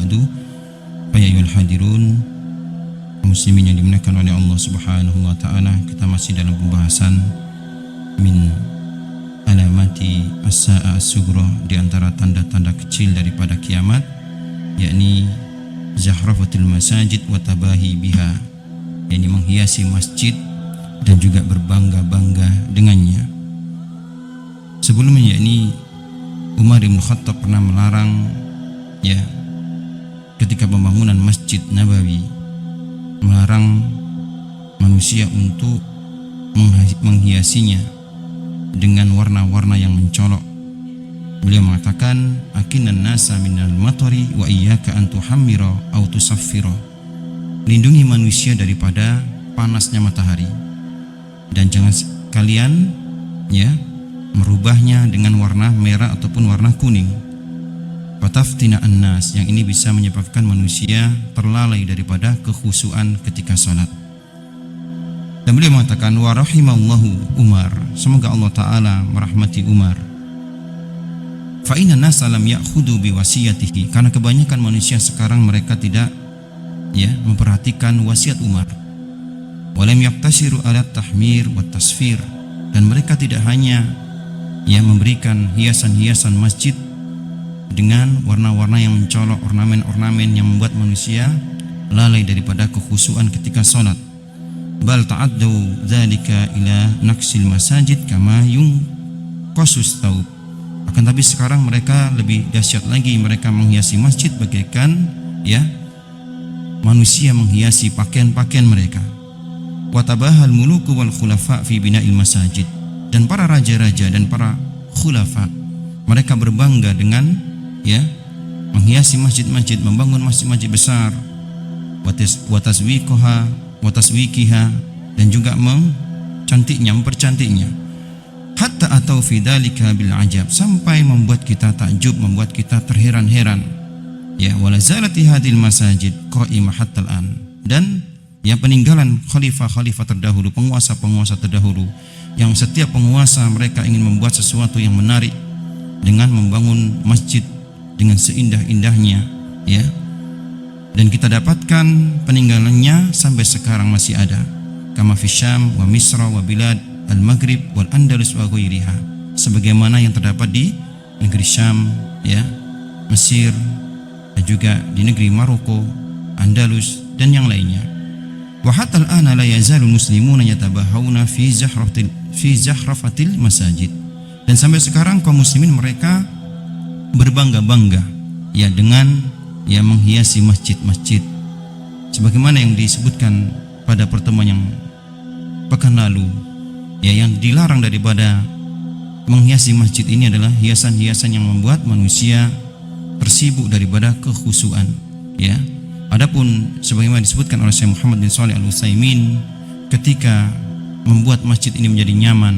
ba'du. Fa ya ayyuhal hadirun, muslimin yang dimuliakan oleh Allah Subhanahu wa taala, kita masih dalam pembahasan min alamati as-sa'a as-sughra, di antara tanda-tanda kecil daripada kiamat, yakni zahrafatul masajid wa tabahi biha, yakni menghiasi masjid dan juga berbangga-bangga dengannya. Sebelumnya yakni Umar bin Khattab pernah melarang ketika pembangunan Masjid Nabawi, melarang manusia untuk menghiasinya dengan warna-warna yang mencolok. Beliau mengatakan, aqinan nasa minal matari wa iyyaka an tuhammira aw tusaffira. Lindungi manusia daripada panasnya matahari, dan jangan kalian merubahnya dengan warna merah ataupun warna kuning. Fataftina an-nas, yang ini bisa menyebabkan manusia terlalai daripada kekhusyuan ketika salat. Dan beliau mengatakan, wa rahimallahu Umar, semoga Allah taala merahmati Umar. Fa inna an-nas lam ya'khudhu bi wasiyatihi, karena kebanyakan manusia sekarang mereka tidak memperhatikan wasiat Umar. Wa lam yaqtasiru ala tahmir wa tasfir, dan mereka tidak hanya memberikan hiasan-hiasan masjid dengan warna-warna yang mencolok, ornamen-ornamen yang membuat manusia lalai daripada kekhusyuan ketika salat. Bal ta'addu dzalika ila naqsil masajid kama yunqasus taub. Akan tapi sekarang mereka lebih dahsyat lagi, mereka menghiasi masjid bagaikan manusia menghiasi pakaian-pakaian mereka. Wa tabahal muluku wal khulafa fi bina'il masajid, dan para raja-raja dan para khulafa mereka berbangga dengan menghiasi masjid-masjid, membangun masjid-masjid besar, wa taswiqiha, dan juga mempercantiknya. Hatta atau fi dzalika bil ajab, sampai membuat kita takjub, membuat kita terheran-heran. Wala zalati hadil masajid qa'imah hatta al-an, dan peninggalan khalifah-khalifah terdahulu, penguasa-penguasa terdahulu, yang setiap penguasa mereka ingin membuat sesuatu yang menarik dengan membangun masjid dengan seindah-indahnya, dan kita dapatkan peninggalannya sampai sekarang masih ada, kama fi Syam wa Misra wa bilad al-Maghrib wal Andalus wa ghairiha, sebagaimana yang terdapat di negeri Syam, Mesir, dan juga di negeri Maroko, Andalus, dan yang lainnya. Wa hatta al-ana la yazalu muslimuna yatabahawna fi zahrafatil masajid, dan sampai sekarang kaum muslimin mereka berbangga-bangga dengan menghiasi masjid-masjid, sebagaimana yang disebutkan pada pertemuan yang pekan lalu, yang dilarang daripada menghiasi masjid ini adalah hiasan-hiasan yang membuat manusia tersibuk daripada kekhusyuan. Adapun sebagaimana disebutkan oleh Syekh Muhammad bin Shalih Al-Utsaimin, ketika membuat masjid ini menjadi nyaman,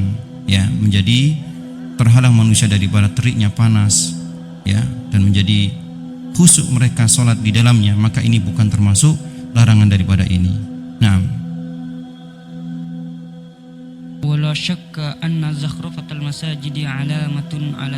menjadi terhalang manusia daripada teriknya panas, dan menjadi khusyuk mereka salat di dalamnya, maka ini bukan termasuk larangan daripada ini. Naam. Wala syakka anna zakhrafatal masajidi alamatun ala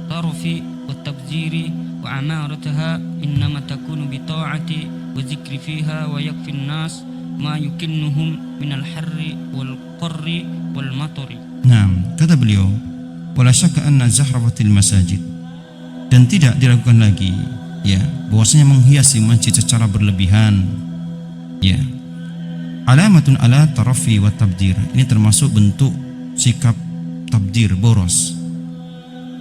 tarfi wa tabziri wa amarataha innama takunu bi ta'ati wa zikri fiha wa yakfi an-nas ma yukinnuhum min al-harri wal qarri wal matari. Naam, kata beliau, wala syakka anna zahrafatil masajid, dan tidak diragukan lagi bahwasanya menghiasi masjid secara berlebihan alamatun ala tarafi wa tabdir, ini termasuk bentuk sikap tabdir, boros.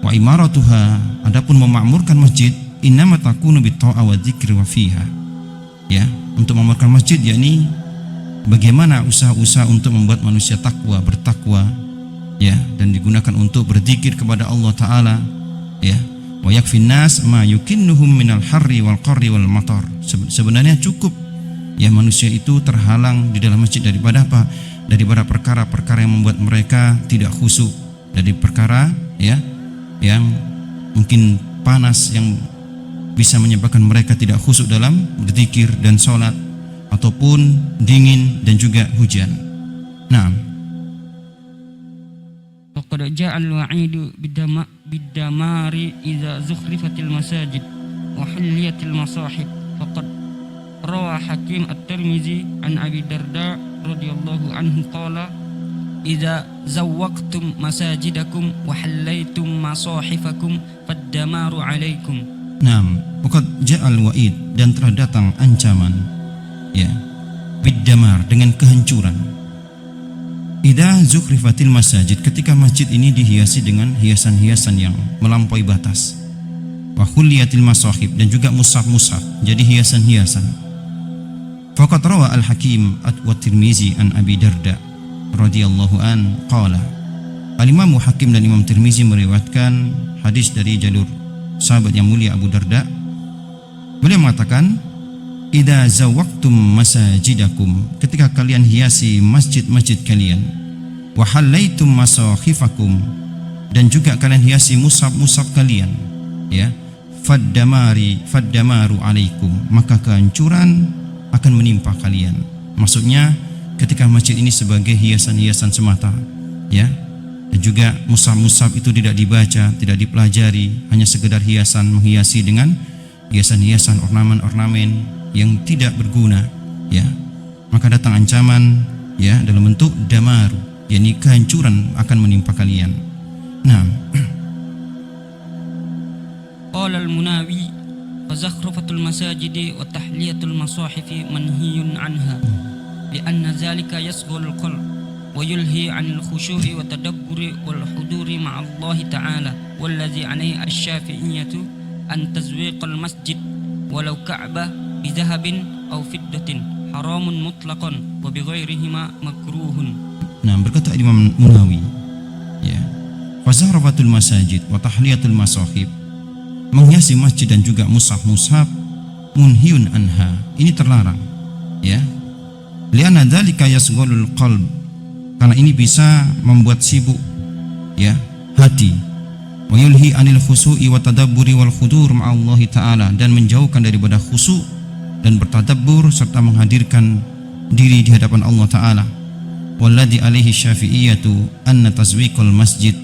Wa imaratuha, adapun memakmurkan masjid, innama takunu bi ta'a wa dzikri wa fiha, untuk memakmurkan masjid yakni bagaimana usaha-usaha untuk membuat manusia bertakwa, dan digunakan untuk berzikir kepada Allah taala, wa yakfin nas ma yukinnuhum minal harri wal qarri wal matar. Sebenarnya cukup manusia itu terhalang di dalam masjid daripada apa? Daripada perkara-perkara yang membuat mereka tidak khusyuk, dari perkara yang mungkin panas yang bisa menyebabkan mereka tidak khusyuk dalam berzikir dan sholat, ataupun dingin dan juga hujan. Naam. Faqad ja'a al-wa'idu bid-damari idza zukhrifatil masajid وحلية المصاحف. فقد روى حكيم الترمذي عن أبي الدرداء رضي الله عنه قال: إذا زوقتم مساجدكم وحليتم مصاحفكم فالدمار عليكم. Naam, waqad ja'al wa'id, dan telah datang ancaman, ya, biddamar, dengan kehancuran. Idza zukhrifatil masajid, ketika masjid ini dihiasi dengan hiasan-hiasan yang melampaui batas. Wa khuliyatil masahib, dan juga mushaf-mushaf jadi hiasan-hiasan. Faqad rawa al-Hakim wa Tirmizi an Abi Darda radhiyallahu an qala. Al-Imam Hakim dan Imam Tirmizi meriwayatkan hadis dari jalur sahabat yang mulia Abu Darda. Beliau mengatakan, idza zawaqtum masajidakum, ketika kalian hiasi masjid-masjid kalian, wa halaitum masahifakum, dan juga kalian hiasi mushaf-mushaf kalian, ya, faddamaru alaikum, maka kehancuran akan menimpa kalian. Maksudnya ketika masjid ini sebagai hiasan-hiasan semata, ya, dan juga mushaf-mushaf itu tidak dibaca, tidak dipelajari, hanya sekedar hiasan, menghiasi dengan hiasan-hiasan, ornamen-ornamen yang tidak berguna, ya, maka datang ancaman, ya, dalam bentuk damaru, yakni kehancuran akan menimpa kalian. Nah, qala al-Munawi fa zakhrafatul masajidi wa tahliyatul masahifi manhiyun anha li'anna dhalika yasghul qalb wa yulhi 'anil khushu'i wa tadabburi wal huduri ma'a Allah ta'ala wallazi 'alayhi asy-syafi'iyyatu an tazwiqal masjid walau ka'bah bizahabin aw fiddatin haramun mutlaqan wa bighairihima makruhun. Nah, berkata Imam Munawi, ya, fazahrafatul masajid wa tahliyatul masahib, menghiasi masjid dan juga mushaf-mushaf, munhiyun anha, ini terlarang, ya, li'anna dzalika yasghulul qalb, karena ini bisa membuat sibuk, ya, hati, wa yulhi anil khusu'i wa tadabburi wal khudur ma'allahi ta'ala, dan menjauhkan daripada khusu' dan bertadabbur serta menghadirkan diri di hadapan Allah Ta'ala. Walladzi alaihi syafi'iyatu anna tazwiqal masjid,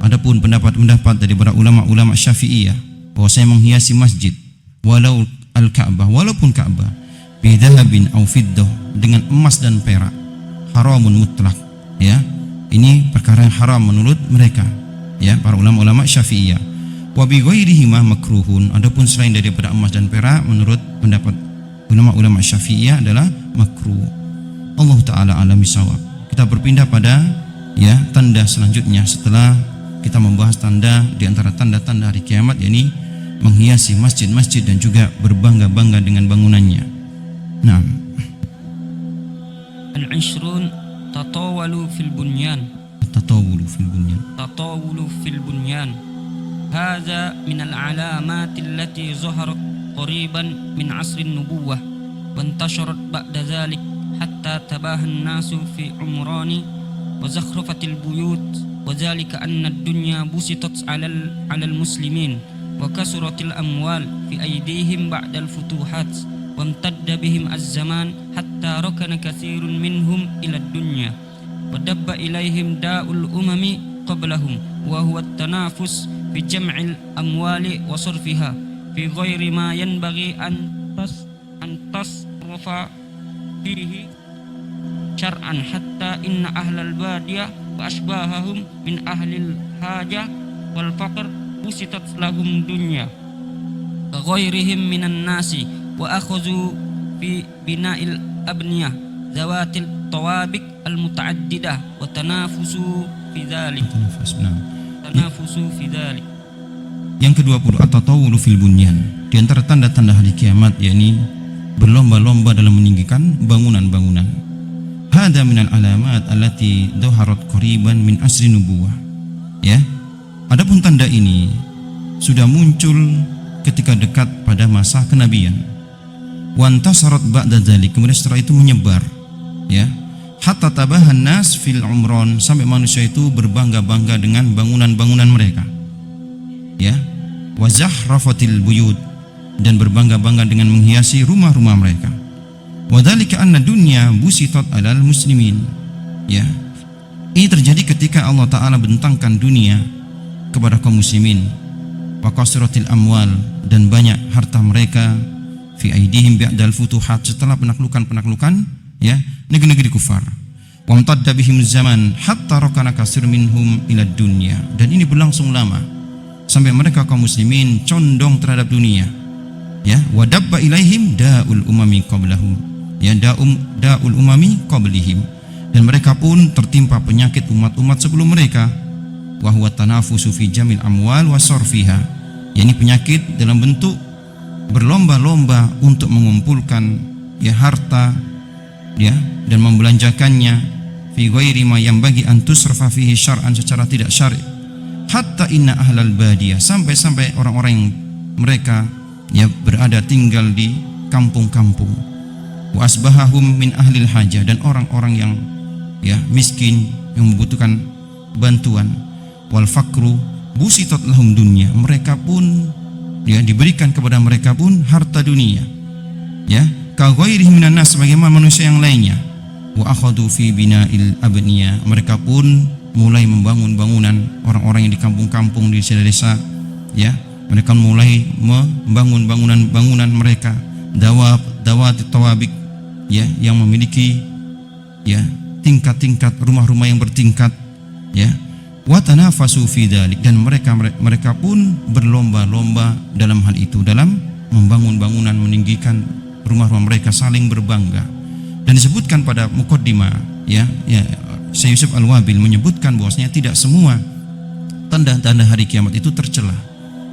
adapun pendapat-pendapat daripada ulama-ulama Syafi'iyah bahwasanya menghiasi masjid walau al-Ka'bah, walaupun Ka'bah, bidhahabin aw fiddah, dengan emas dan perak, haramun mutlak, ya, ini perkara yang haram menurut mereka, ya, para ulama-ulama Syafi'iyah. Wa bi ghairihima makruhun, adapun selain daripada emas dan perak menurut pendapat ulama-ulama Syafi'iyah adalah makruh. Allah Ta'ala alam bisawab. Kita berpindah pada, ya, tanda selanjutnya setelah kita membahas tanda di antara tanda-tanda hari kiamat, yakni menghiasi masjid-masjid dan juga berbangga-bangga dengan bangunannya. Nah, al-'ishrun tatawalu fil bunyan. tatawulu fil bunyan. تطاول في البنيان هذا من العلامات التي ظهرت قريبا من عصر النبوة وانتشرت بعد ذلك حتى تباهى الناس في عمران وزخرفة البيوت وذلك أن الدنيا بسطت على المسلمين وكثرت الأموال في أيديهم بعد الفتوحات وامتد بهم الزمان حتى ركن كثير منهم إلى الدنيا ودب إليهم داء الأمم قبلهم وهو التنافس في جمع الأموال وصرفها في غير ما ينبغي أن تصرف فيه شرعا حتى إن أهل البادية وأشباههم من أهل الحاجة والفقر بسطت لهم دنيا كغيرهم من الناس وأخذوا في بناء الأبنية ذوات الطوابق المتعددة وتنافسوا في ذلك. Yang ke-20, at-tatawulu fil bunyan. Di antara tanda-tanda hari kiamat, yakni berlomba-lomba dalam meninggikan bangunan-bangunan. Hada minal alamat allati dhaharat qariban min asri nubuwah. Ya. Adapun tanda ini sudah muncul ketika dekat pada masa kenabian. Wa antasarat ba'da dzalik, kemudian setelah itu menyebar, ya. Hatta tabahan nas fil umron, sampai manusia itu berbangga-bangga dengan bangunan-bangunan mereka, ya. Wa zahrafatil buyut, dan berbangga-bangga dengan menghiasi rumah-rumah mereka. Wa dzalika anna dunya busitat alal muslimin, ya. Ini terjadi ketika Allah Ta'ala bentangkan dunia kepada kaum muslimin. wa kasratil amwal, dan banyak harta mereka, fi aidihim ba'dal futuhat, setelah penaklukan ya negeri-negeri kufar. Wa amtadda bihim zaman hatta rakana kasir minhum ila dunya, dan ini berlangsung lama sampai mereka kaum muslimin condong terhadap dunia. Ya, wa dabba ilaihim da'ul umami qablahum, ya da'ul umami qablihim, dan mereka pun tertimpa penyakit umat-umat sebelum mereka, wa huwa tanafusu fi jamil amwal wa sarfiha, yakni penyakit dalam bentuk berlomba-lomba untuk mengumpulkan ya harta ya dan membelanjakannya fi ghairi ma yanbaghi an tusrafa fihi syar'an, secara tidak syar'i. Hatta inna ahlal badiyah, sampai orang-orang yang mereka ya berada tinggal di kampung-kampung, wa asbahahum min ahlil hajah, dan orang-orang yang ya miskin yang membutuhkan bantuan, wal fakru busitat lahum dunya, mereka pun ya diberikan kepada mereka pun harta dunia, ya ka ghairihim minan nas, sebagaimana manusia yang lainnya. Wa akhadhu fi bina'il abniya, mereka pun mulai membangun bangunan, orang-orang yang di kampung-kampung di desa-desa ya, mereka mulai membangun bangunan mereka, dawat tawabik ya, yang memiliki ya tingkat-tingkat rumah-rumah yang bertingkat ya. Wa tanafasu fi dzalik, dan mereka pun berlomba-lomba dalam hal itu, dalam membangun bangunan, meninggikan rumah-rumah mereka, saling berbangga. Dan disebutkan pada muqaddimah ya Syekh Yusuf Al-Wabil menyebutkan bahwasanya tidak semua tanda-tanda hari kiamat itu tercela.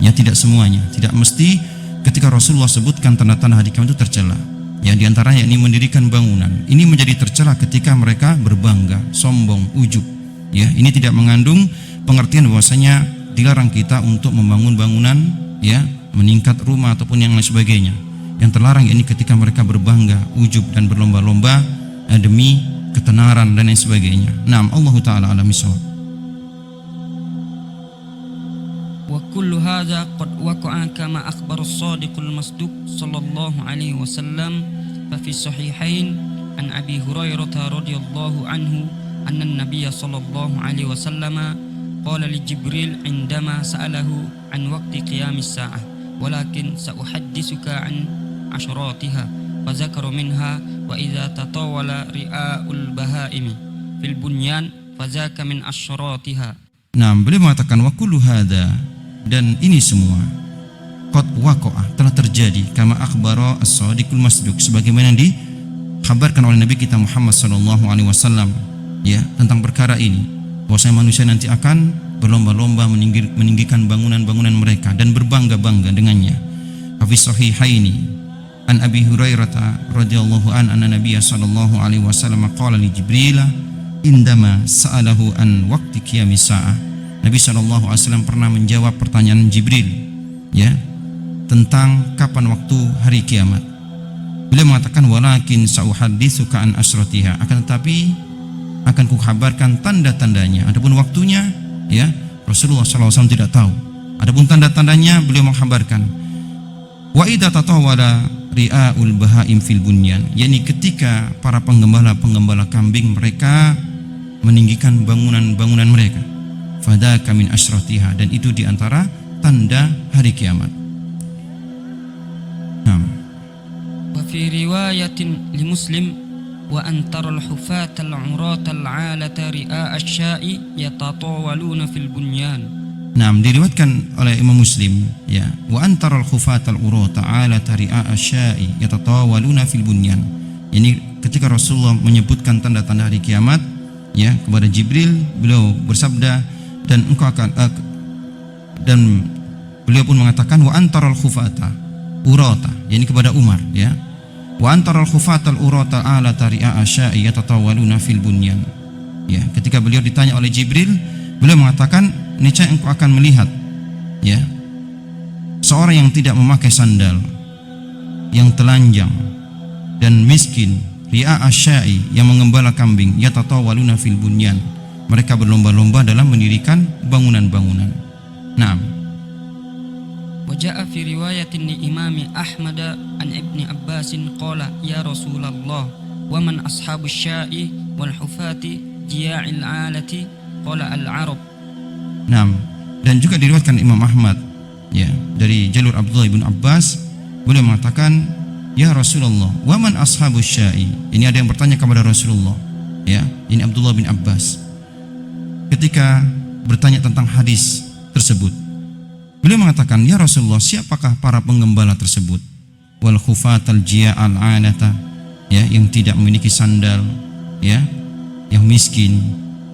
Ya, tidak semuanya, tidak mesti ketika Rasulullah sebutkan tanda-tanda hari kiamat itu tercela. Ya, di antaranya ini mendirikan bangunan. Ini menjadi tercela ketika mereka berbangga, sombong, ujub. Ya, ini tidak mengandung pengertian bahwasanya dilarang kita untuk membangun bangunan ya, meningkat rumah ataupun yang lain sebagainya. Yang terlarang ini ketika mereka berbangga, ujub, dan berlomba-lomba demi ketenaran dan lain sebagainya. Naam, Allah taala alam bisawab. Wa kullu hadza qad waqa'a kama akhbara as-sadiqul masduq sallallahu alaihi wasallam fa fi sahihain an Abi Hurairah radhiyallahu anhu anna an-nabiy sallallahu alaihi wasallam qala li Jibril indama sa'alahu an waqti qiyamis sa'ah walakin sa'uhaddithuka an asyratiha fa zakara minha wa idza tatawala ri'aul bahaimi fil bunyan fa zaka min asyratiha. Nah, beliau mengatakan wa kullu hadza, dan ini semua qad waqa'a, telah terjadi, kama akhbara as-sadiqul masduq, sebagaimana yang dikhabarkan oleh Nabi kita Muhammad sallallahu alaihi wasallam ya tentang perkara ini, bahwasanya manusia nanti akan berlomba-lomba meninggikan bangunan-bangunan mereka dan berbangga-bangga dengannya. Fi sahihaini an Abi Hurairah radhiyallahu anna Nabiy sallallahu alaihi wasallam qala li Jibril indama sa'alahu an waqti qiyamis sa'ah. Nabi sallallahu alaihi wasallam pernah menjawab pertanyaan Jibril ya tentang kapan waktu hari kiamat. Beliau mengatakan walakin sa'uhadditsuka an asratiha, akan tetapi akan kukabarkan tanda-tandanya. Adapun waktunya ya Rasulullah sallallahu alaihi wasallam tidak tahu. Adapun tanda-tandanya beliau mengkabarkan. Wa idza tatawala ri'aul bahaim fil bunyan, yakni ketika para penggembala kambing mereka meninggikan bangunan-bangunan mereka, fadzaka min asyratiha, dan itu diantara tanda hari kiamat. Wa fi riwayatin li Muslim wa antaral hufatal uratal 'alata ri'a asy-sya'i yatatawaluna fil bunyan. Nah, diriwayatkan oleh Imam Muslim ya, wa antaral khufatal urata ala tari'a asya'i yatatawaluna fil bunyan. Ini ketika Rasulullah menyebutkan tanda-tanda hari kiamat ya kepada Jibril, beliau bersabda dan engkau akan dan beliau pun mengatakan wa antaral khufata urata, yakni kepada Umar ya. Wa antaral khufatal urata ala tari'a asya'i yatatawaluna fil bunyan. Ya, ketika beliau ditanya oleh Jibril, beliau mengatakan niscaya engkau akan melihat ya seorang yang tidak memakai sandal, yang telanjang dan miskin, ri'a asya'i, yang mengembala kambing, yatatawaluna fil bunyan, mereka berlomba-lomba dalam mendirikan bangunan-bangunan. Naam. Wa jaa'a fi riwayatin li Imam Ahmad an Ibnu Abbas qala ya Rasulullah wa man ashabus sya'i wal hufati jiya'il 'alati qala al-'arab. Naam. Dan juga diriwayatkan Imam Ahmad ya, dari jalur Abdullah bin Abbas, beliau mengatakan, ya Rasulullah, wa man ashabus syai? Ini ada yang bertanya kepada Rasulullah, ya, ini Abdullah bin Abbas ketika bertanya tentang hadis tersebut. Beliau mengatakan, ya Rasulullah, siapakah para penggembala tersebut? Wal khufatal jiya'al 'anata, ya, yang tidak memiliki sandal, ya, yang miskin.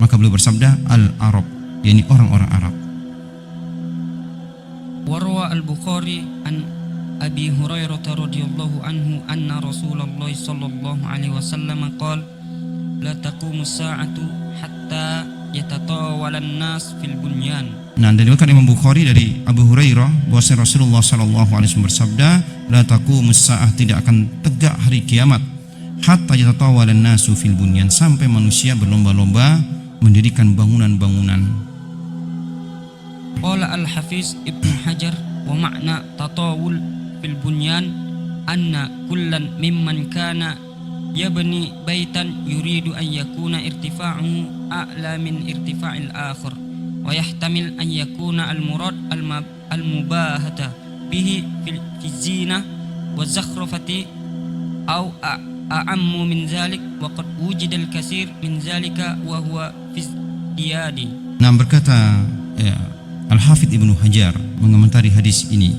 Maka beliau bersabda, al-Arab, yakni orang-orang Arab. Warwa al-Bukhari an Abi Hurairah radhiyallahu anhu anna Rasulullah sallallahu alaihi wasallam qala la taqumu as-sa'atu hatta yatatawalan nas fil bunyan. Nah, diriwayatkan Imam Bukhari dari Abu Hurairah bahwa Rasulullah sallallahu alaihi wasallam bersabda, la taqumus sa'ah, tidak akan tegak hari kiamat hatta yatatawalan nasu fil bunyan, sampai manusia berlomba-lomba mendirikan bangunan-bangunan. Qala al-Hafiz Ibnu Hajar wa makna tatawul fil bunyan anna kullan mimman kana yabni baitan yuridu an yakuna irtifa'uhu a'la min irtifa'il akhar wa yahtamil an yakuna al-murad al-mubahata bihi fil zina wa zakhrafati aw a'ammu min zalik wa qad wujida al-katsir min zalika wa huwa fi diyadi. Nah, berkata Al-Hafidz Ibnu Hajar mengomentari hadis ini,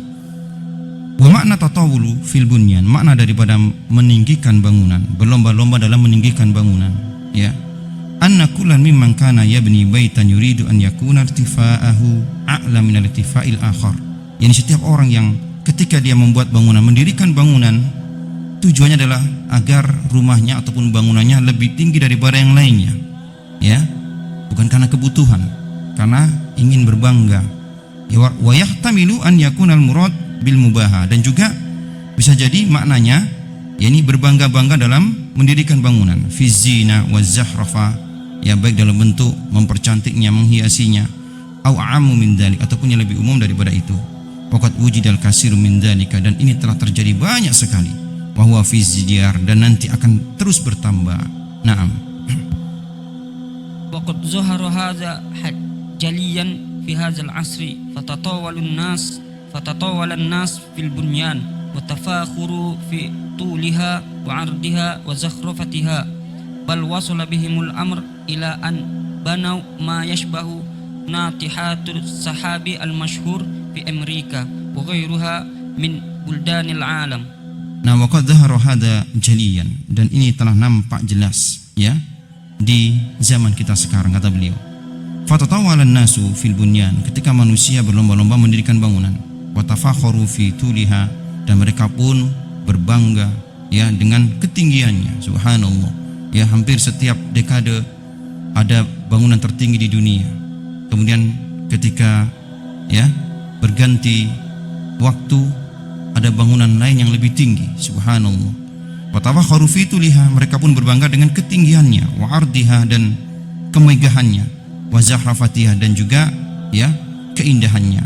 wa makna tatawulu fil bunyan, makna daripada meninggikan bangunan, berlomba-lomba dalam meninggikan bangunan, ya, anna kullan mimman kana yabni baitan yuridu an yakuna irtifa'ahu a'la min al-irtifa'il akhar. Yani setiap orang yang ketika dia membuat bangunan, mendirikan bangunan, tujuannya adalah agar rumahnya ataupun bangunannya lebih tinggi daripada yang lainnya, ya, bukan karena kebutuhan, karena ingin berbangga. Wa yahtamilu an yakuna al-murad bil mubaha, dan juga bisa jadi maknanya yakni berbangga-bangga dalam mendirikan bangunan, fi zina wa zahrafa, ya, baik dalam bentuk mempercantiknya, menghiasinya, au a'ammu min dzalik, ataupun yang lebih umum daripada itu. Waqad wujidal katsiru min dzalika, dan ini telah terjadi banyak sekali. Wa huwa fi zidyar, dan nanti akan terus bertambah. Naam. Waqad zahara hadza jaliyan fi hadzal asri fatatawalan nas fil bunyan wa tafakhuru fi tuliha wa 'ardiha wa zakhrafatiha, bal wasala bihimul amr ila an banaw ma yashbahu natihatul sahabi al-mashhur fi Amerika wa ghairuha min buldanil alam. Nah, waqad zahara hadza jaliyan, dan ini telah nampak jelas, ya, di zaman kita sekarang, kata beliau. Fatatawalan nasu fil bunyan, ketika manusia berlomba-lomba mendirikan bangunan, wa tafakharu fi tuliha, dan mereka pun berbangga, ya, dengan ketinggiannya. Subhanallah, ya, hampir setiap dekade ada bangunan tertinggi di dunia. Kemudian ketika, ya, berganti waktu ada bangunan lain yang lebih tinggi. Subhanallah. Wa tafakharu fi tuliha, mereka pun berbangga dengan ketinggiannya, wa ardiha, dan kemegahannya, wa zahrafatiha, dan juga, ya, keindahannya.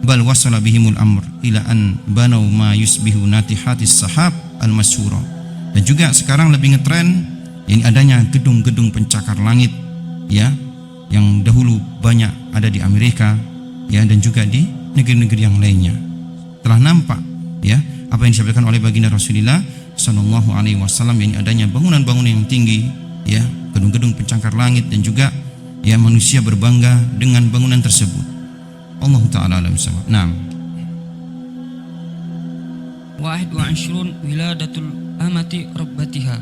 Bal wasala bihimul amr ila an banau ma yusbihu natihatis sahab al-masyhura, dan juga sekarang lebih ngetren ini adanya gedung-gedung pencakar langit, ya, yang dahulu banyak ada di Amerika, ya, dan juga di negeri-negeri yang lainnya. Telah nampak, ya, apa yang disampaikan oleh baginda Rasulullah sallallahu alaihi wasallam, ini adanya bangunan-bangunan yang tinggi, ya, gedung-gedung pencakar langit, dan juga, ya, manusia berbangga dengan bangunan tersebut. Allah Ta'ala alam sawab. Naam. 21 wiladatul amati rabbatiha.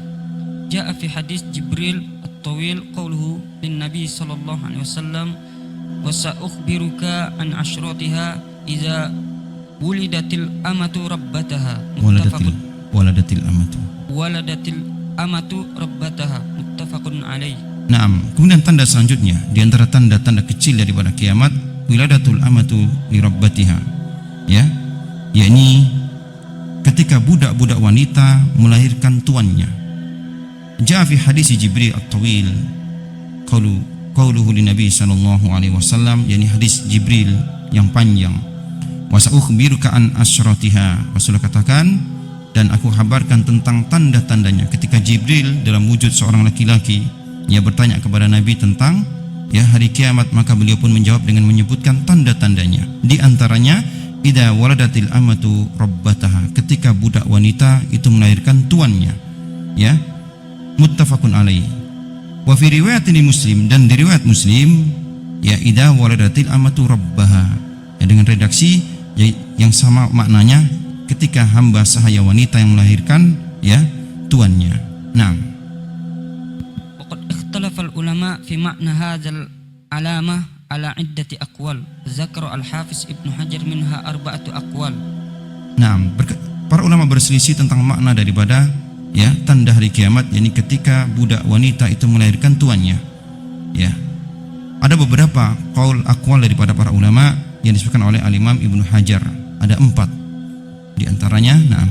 Jaa fi hadis Jibril at-tawil qawluhu lin Nabi sallallahu alaihi wasallam, wa sa'ukhbiruka an ashratiha idza wulidatil amatu rabbataha. Waladatil amatu rabbataha, muttafaqun alaih. Naam. Kemudian tanda selanjutnya di antara tanda-tanda kecil daripada kiamat, wiladatul amatu li rabbatiha, ya, yakni ketika budak-budak wanita melahirkan tuannya. Jaa fi hadis Jibril at-tawil qauluhu li Nabi sallallahu alaihi wasallam, yakni hadis Jibril yang panjang. Wa sa'ukhbiruka an asyratiha, Rasulullah katakan, dan aku kabarkan tentang tanda-tandanya. Ketika Jibril dalam wujud seorang laki-laki, ia bertanya kepada Nabi tentang, ya, hari kiamat, maka beliau pun menjawab dengan menyebutkan tanda-tandanya. Di antaranya idza waladatil amatu rabbataha, ketika budak wanita itu melahirkan tuannya. Ya, muttafaqun alaihi. Wa fi riwayatin Muslim, dan di riwayat Muslim, ya idza waladatil amatu rabbaha, ya, dengan redaksi yang sama maknanya, ketika hamba sahaya wanita yang melahirkan, ya, tuannya. Nah, وقد اختلف العلماء في معنى هذا العلامة على عدة أقوال ذكر الحافظ ابن حجر منها 4 أقوال. nah, para ulama berselisih tentang makna daripada, ya, tanda hari kiamat, yakni ketika budak wanita itu melahirkan tuannya. Ya, ada beberapa qaul aqwal daripada para ulama yang disebutkan oleh Al-Imam Ibnu Hajar. Ada 4 di antaranya. Nah,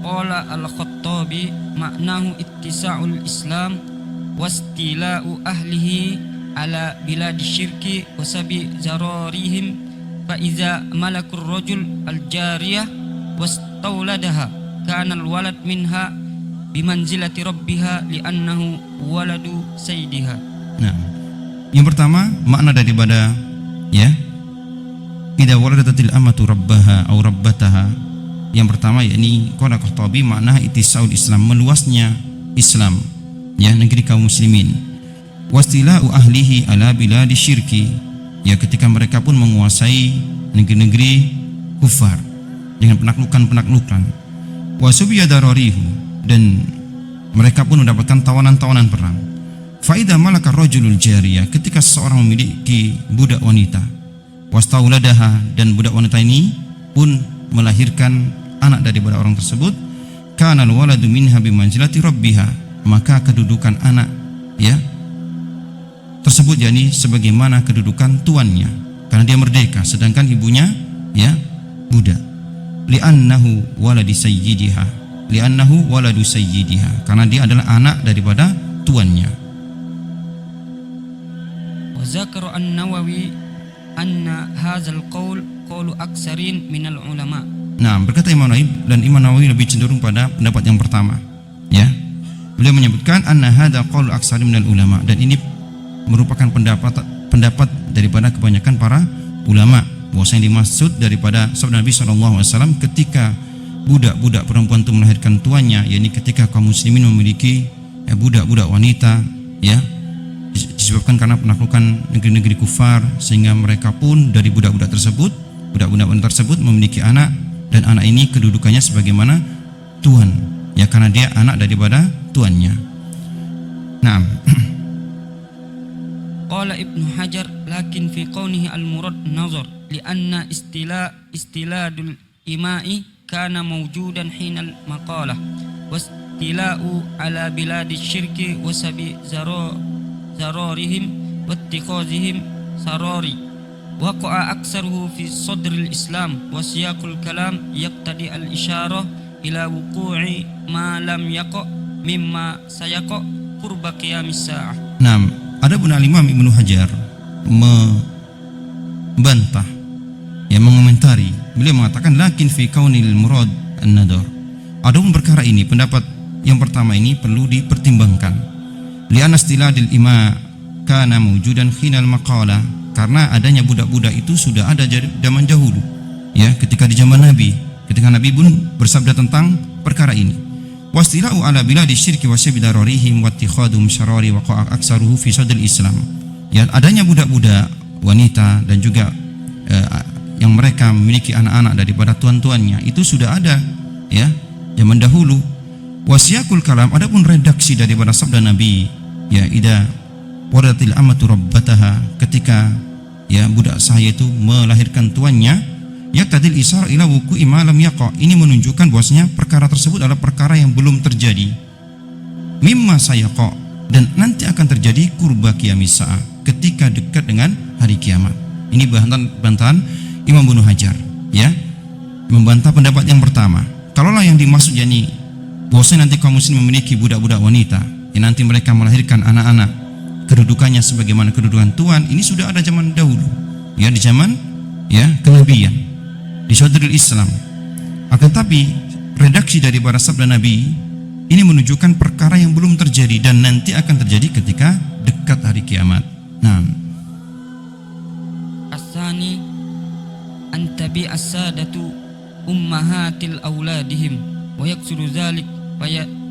Qala al-Khattabi maknahu ittisa'ul Islam wastila'u ahlihi ala biladi syirki wasabi zararihim fa iza malakur rajul al-jariyah wastawladaha kana al-walad minha bimanzilati rabbiha li'annahu waladu sayyidiha. nah, yang pertama makna daripada, ya, idza waladatil amatu rabbaha aw rabbataha, yang pertama yakni qala Khattabi makna ittisaul Islam, meluasnya Islam, ya, negeri kaum muslimin. Wastila'u ahlihi ala biladi syirki, ya, ketika mereka pun menguasai negeri-negeri kufar dengan penaklukan-penaklukan. Wasubiya dararihu, dan mereka pun mendapatkan tawanan-tawanan perang. Fa idza malaka rajulul jariyah, ketika seseorang memiliki budak wanita, wastauladaha, dan budak wanita ini pun melahirkan anak daripada orang tersebut, kana alwaladu minha bimanzilati rabbiha, maka kedudukan anak, ya, tersebut yakni sebagaimana kedudukan tuannya, karena dia merdeka sedangkan ibunya, ya, budak. Li'annahu waladu sayyidiha, karena dia adalah anak daripada tuannya. Wa zakara an-Nawawi anna hadzal qaul qaulu aksarin minal ulama. Nah, berkata Imam Nawawi, dan Imam Nawawi lebih cenderung pada pendapat yang pertama, ya. Beliau menyebutkan anna hadza qaul aksari minal ulama, dan ini merupakan pendapat daripada kebanyakan para ulama, bahwa yang dimaksud daripada sabda Nabi SAW ketika budak-budak perempuan itu melahirkan tuannya, yakni ketika kaum muslimin memiliki, ya, budak-budak wanita, ya, disebabkan karena penaklukan negeri-negeri kufar, sehingga mereka pun dari budak-budak wanita tersebut memiliki anak, dan anak ini kedudukannya sebagaimana tuan, ya, karena dia anak daripada tuannya. Nah, Qala Ibnu Hajar lakin fi qawnihi al-murad nazar lianna istiladul ima'i kana mawjudan hinal maqalah wastila'u ala biladi syirki wasabi zararihim wattikhazihim sarari waqa'a aksaruhu fi sadril islam wasiyaqul kalam yaqtadi al-isyarah ila wuqu'i ma lam yaqa mimma sayaqa qurba qiyamis sa'ah. Adapun Al-Imam Ibnu Hajar membantah, ya, mengomentari, beliau mengatakan lakin fi kaunil murad an-nadar. Adapun perkara ini, pendapat yang pertama ini perlu dipertimbangkan. Li'anna istiladil ima kana mawjudan khinal maqala, karena adanya budak-budak itu sudah ada zaman dahulu, ya, ketika di zaman Nabi, ketika Nabi pun bersabda tentang perkara ini. Wastila'u ala biladi syirki wa sabidararihim wattikhadum syarari wa qa'a aksaruhu fi sadril Islam. Ya, adanya budak-budak wanita dan juga yang mereka memiliki anak-anak daripada tuan-tuannya itu sudah ada, ya, zaman dahulu. Wasiyakul kalam, adapun redaksi daripada sabda Nabi, ya, idza wadatil amatu rabbataha, ketika, ya, budak sahaya itu melahirkan tuannya, yaqtadil isar ila wuqu'i ma lam yaqa, ini menunjukkan bahwasanya perkara tersebut adalah perkara yang belum terjadi, mimma sayaqa, dan nanti akan terjadi qurba qiyamis sa'ah, ketika dekat dengan hari kiamat. Ini bantahan Imam Ibnu Hajar, ya, membantah pendapat yang pertama. Kalaulah yang dimaksud yakni bahwasanya nanti kaum muslim memiliki budak-budak wanita, yang nanti mereka melahirkan anak-anak, kedudukannya sebagaimana kedudukan tuan, ini sudah ada zaman dahulu, ya, di zaman, ya, kenabian, di sadrul Islam. Akan tapi redaksi dari para sabda Nabi ini menunjukkan perkara yang belum terjadi dan nanti akan terjadi ketika dekat hari kiamat. Nah, As-sani أن تبيع السادة أمهات أولادهم ويكسر ذلك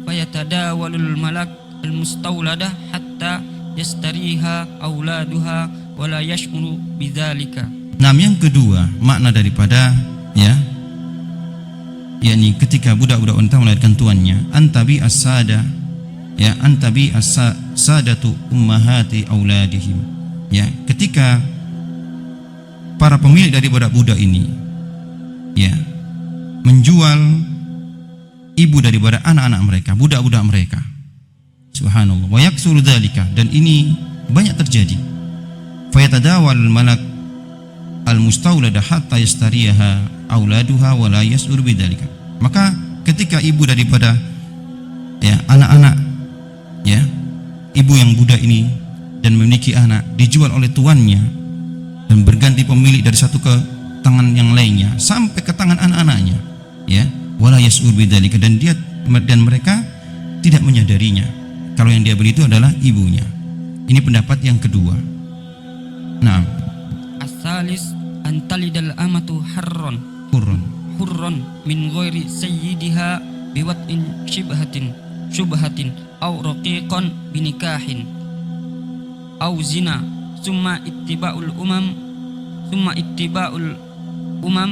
فيتداول الملك المستولدة حتى يستريها أولادها ولا يشعر بذلك. Nah, yang kedua makna daripada yakni ketika budak-budak wanita melahirkan tuannya, antabi as-sada, antabi as-sadatu ummahati auladihim. Ketika para pemilik dari budak-budak ini menjual ibu daripada anak-anak mereka, budak-budak mereka. Subhanallah. Wa yaksuru dzalika, dan ini banyak terjadi. Fayatadawal malak al-mustawlada hatta yastariyaha auladuha wa la yas'ur bidzalika. Maka ketika ibu daripada anak-anak ibu yang budak ini dan memiliki anak dijual oleh tuannya dan berganti pemilik dari satu ke tangan yang lainnya sampai ke tangan anak-anaknya, wala yas'ur bidzalika, dan mereka tidak menyadarinya kalau yang dia beli itu adalah ibunya. Ini pendapat yang kedua. Naam. As-salis an talidal amatu hurran min ghairi sayyidiha biwat'in syubhatin aw raqiqan binikahin aw zina summa ittiba'ul umam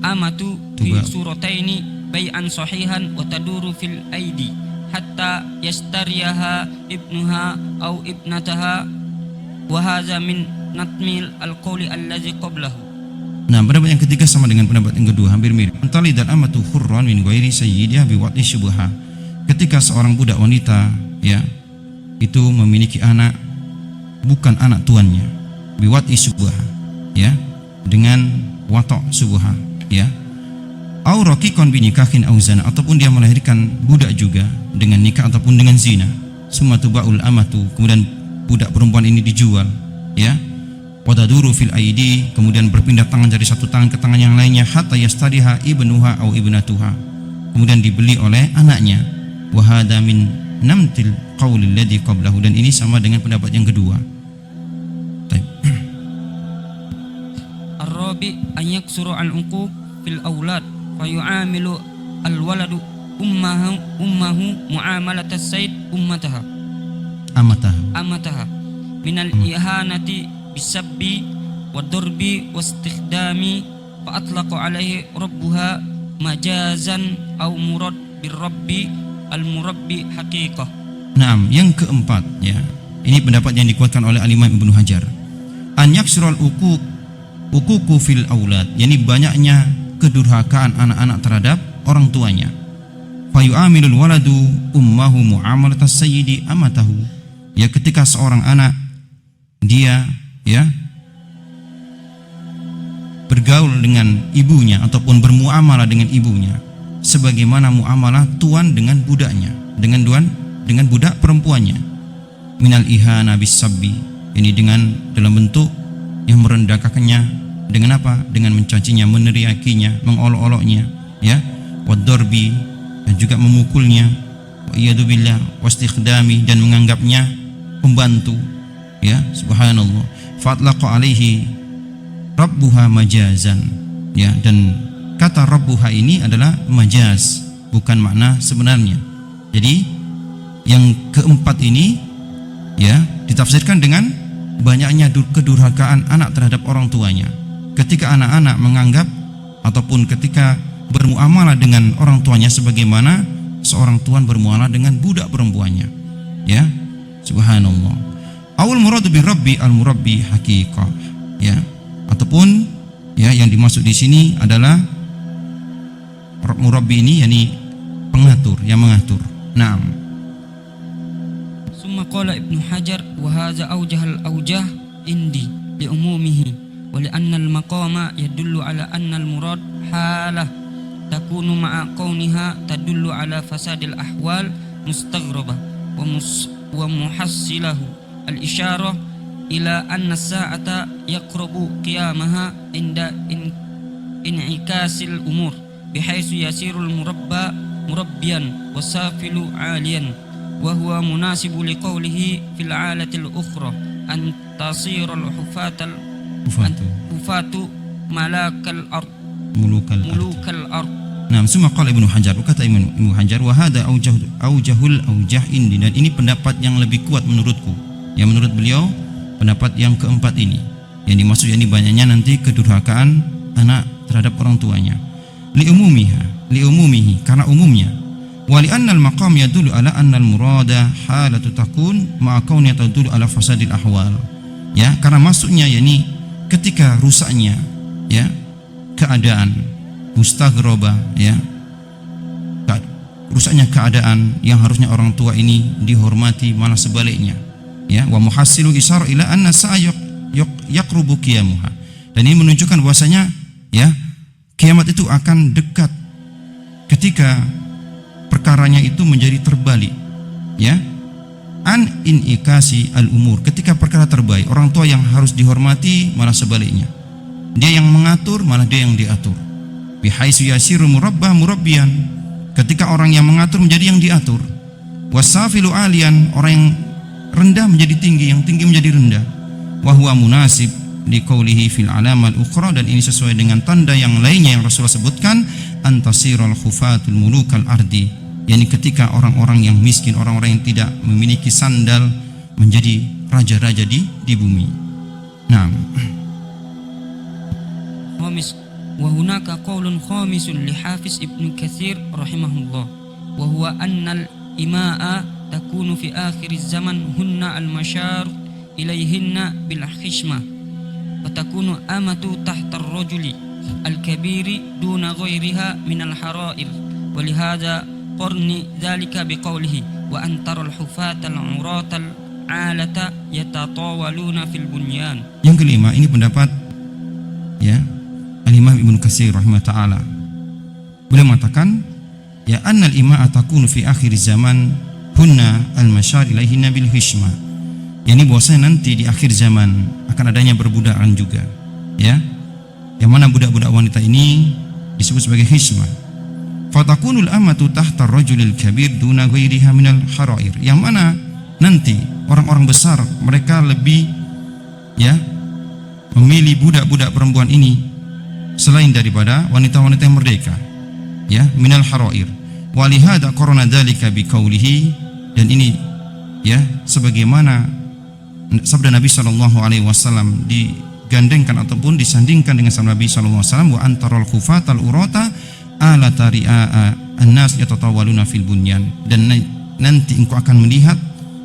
amatu fi surataini bai'an sahihan wa taduru fil aidi hatta yastariyaha ibnuha aw ibnataha wa hadza min natmil al-qawli allazi qablahu. Nah, pendapat yang ketiga sama dengan pendapat yang kedua, hampir mirip. Talidal amatu hurran min ghairi sayyidiha biwat'i syubha. Ketika seorang budak wanita itu memiliki anak bukan anak tuannya, biwat'i syubha, dengan watok subha, au raqiqan binikahin au zina, ataupun dia melahirkan budak juga dengan nikah ataupun dengan zina. Summa tubaul amatu, kemudian budak perempuan ini dijual, wadaduru fil aidi, kemudian berpindah tangan dari satu tangan ke tangan yang lainnya, hatta yastariha ibnuha au ibnatuha, kemudian dibeli oleh anaknya. Wa hadza min namtil qauli alladhi qablahu, dan ini sama dengan pendapat yang kedua. Baik. Ar-rabi an yaksuru al-uquq fil aulad fa yu'amilu al-waladu ummahu mu'amalat as-sayyid amataha min al-ihanati bisabbi wa darbi wa istikhdami fa atlaqa alaihi rabbuha majazan aw murad birrabbi al-murabbi haqiqah. Naam, yang keempat ini pendapat yang dikuatkan oleh Al-Imam Ibnu Hajar. An yaksural uququ fil aulad, yakni banyaknya kedurhakaan anak-anak terhadap orang tuanya. Fa yu'amilul waladu ummahu mu'amalatas sayyidi amatahu. Ketika seorang anak dia bergaul dengan ibunya ataupun bermuamalah dengan ibunya sebagaimana muamalah tuan dengan budaknya, dengan budak perempuannya. Minal ihana bisabbi, ini dalam bentuk yang merendahkannya dengan apa? Dengan mencacinya, meneriakinya, mengolok-oloknya, wadorbi, dan juga memukulnya, wa iyadzubillah, wastikhdami, dan menganggapnya pembantu, subhanallah. Fatlaqa alaihi rabbuha majazan, dan kata rabbuha ini adalah majaz, bukan makna sebenarnya. Jadi yang keempat ini ditafsirkan dengan banyaknya kedurhakaan anak terhadap orang tuanya. Ketika anak-anak menganggap ataupun ketika bermuamalah dengan orang tuanya sebagaimana seorang tuan bermuamalah dengan budak perempuannya, subhanallah. Awal muradu bi rabbi al-murabbi haqiqah, ataupun yang dimaksud di sini adalah murabbi ini yakni pengatur, yang mengatur. Naam. Summa qala Ibnu Hajar wa hadza awjahal awjah indi li umumihi wa li anna al-maqama yadullu ala anna al-murad halah takunu ma'a kauniha tadullu ala fasadil ahwal mustaghrabah wa muhassilahu al-isyarah ila anna as-sa'ata yaqrabu qiyamaha inda in'ikasil umur bihaythu yasirul murabbiyan wasafilu 'aliyan wa huwa munasibu liqaulihi fil 'alatil ukhra an tasirul hufatu malakal ard mulukal ard. mulukal ard. Nah, summa qala Ibnu Hajar, berkata Ibnu Hajar, wa hadha aujahul aujah indi, dan ini pendapat yang lebih kuat menurutku. Ya, menurut beliau pendapat yang keempat ini. Yang dimaksud yakni banyaknya nanti kedurhakaan anak terhadap orang tuanya. Liumumihi, karena umumnya. Wa li anna al-maqam yadullu ala anna al-murada halatu takun ma'a kauniyya tadullu ala fasadil ahwal. Ya, karena maksudnya yakni ketika rusaknya ya keadaan mustaghraba, ya, rusaknya keadaan yang harusnya orang tua ini dihormati malah sebaliknya, ya. Wa muhassilu isyara ila anna sa'a yaqrubu qiyamuha, dan ini menunjukkan bahwasanya ya kiamat itu akan dekat ketika perkaranya itu menjadi terbalik, ya. An inikasi al-umur, ketika perkara terbaik, orang tua yang harus dihormati malah sebaliknya, dia yang mengatur malah dia yang diatur. Bihaisu yasiru murabbah murabbiyan, ketika orang yang mengatur menjadi yang diatur. Wasafilu alian, orang yang rendah menjadi tinggi, yang tinggi menjadi rendah. Wa huwa munasib liqaulihi fil alamal ukhra, dan ini sesuai dengan tanda yang lainnya yang Rasulullah sebutkan, antasirul khufatul mulukal ardi, yakni ketika orang-orang yang miskin, orang-orang yang tidak memiliki sandal menjadi raja-raja di bumi. Nah, wa hunaka qaulun khamisun li Hafiz Ibnu Katsir rahimahullah, wa huwa annal imaa takunu fi akhir zaman hunna al-mashar ilayhinna bil khishmah, wa takunu amatu tahta ar-rajuli al-kabiri duna ghayriha min al-hara'ir, wa lihadza qarni dzalika biqaulihi wa antarul hufatal uratal alata yatatawaluna fil bunyan. Yang kelima, ini pendapat ya Al-Imam Ibnu Katsir rahimahullah taala. Beliau mengatakan ya annal ima'a takunu fi akhir zaman hunna al-mashar ilaihinna bil hishma, yakni bahwasanya nanti di akhir zaman akan adanya perbudakan juga, ya, yang mana budak-budak wanita ini disebut sebagai hishma. Fatakunul amatu tahta rajulil kabir duna ghairiha minal harair, yang mana nanti orang-orang besar mereka lebih ya memilih budak-budak perempuan ini selain daripada wanita-wanita yang merdeka, ya, minal harair. Walihada qarana dzalika biqaulihi, dan ini ya sebagaimana sabda Nabi sallallahu alaihi wasallam digandengkan ataupun disandingkan dengan sabda Nabi sallallahu alaihi wasallam, wa antarul khufatal urata ala tari'a annas yatatawaluna fil bunyan, dan nanti engkau akan melihat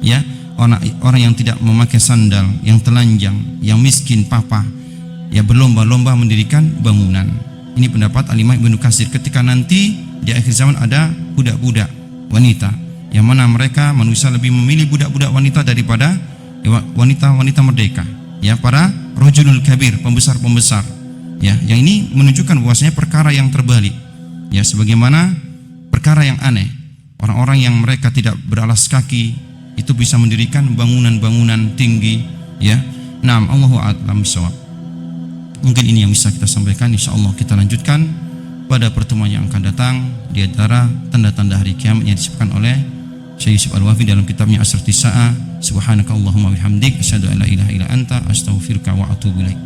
ya orang yang tidak memakai sandal, yang telanjang, yang miskin papa, ya, berlomba-lomba mendirikan bangunan. Ini pendapat Al-Imam Ibnu Katsir, ketika nanti di akhir zaman ada budak-budak wanita, yang mana mereka manusia lebih memilih budak-budak wanita daripada wanita-wanita merdeka, ya, para rajulul kabir, pembesar-pembesar, ya, yang ini menunjukkan bahwasanya perkara yang terbalik, ya, sebagaimana perkara yang aneh, orang-orang yang mereka tidak beralas kaki itu bisa mendirikan bangunan-bangunan tinggi, ya. Naam, Allahu a'lam bishawab. Mungkin ini yang bisa kita sampaikan. Insyaallah kita lanjutkan pada pertemuan yang akan datang di antara tanda-tanda hari kiamat yang disebutkan oleh Syekh Yusuf Al-Wafi dalam kitabnya Asr-Tisa'ah. Subhanakallahumma bihamdik asyhadu an la ilaha illa anta astaghfiruka wa atubu ilaik.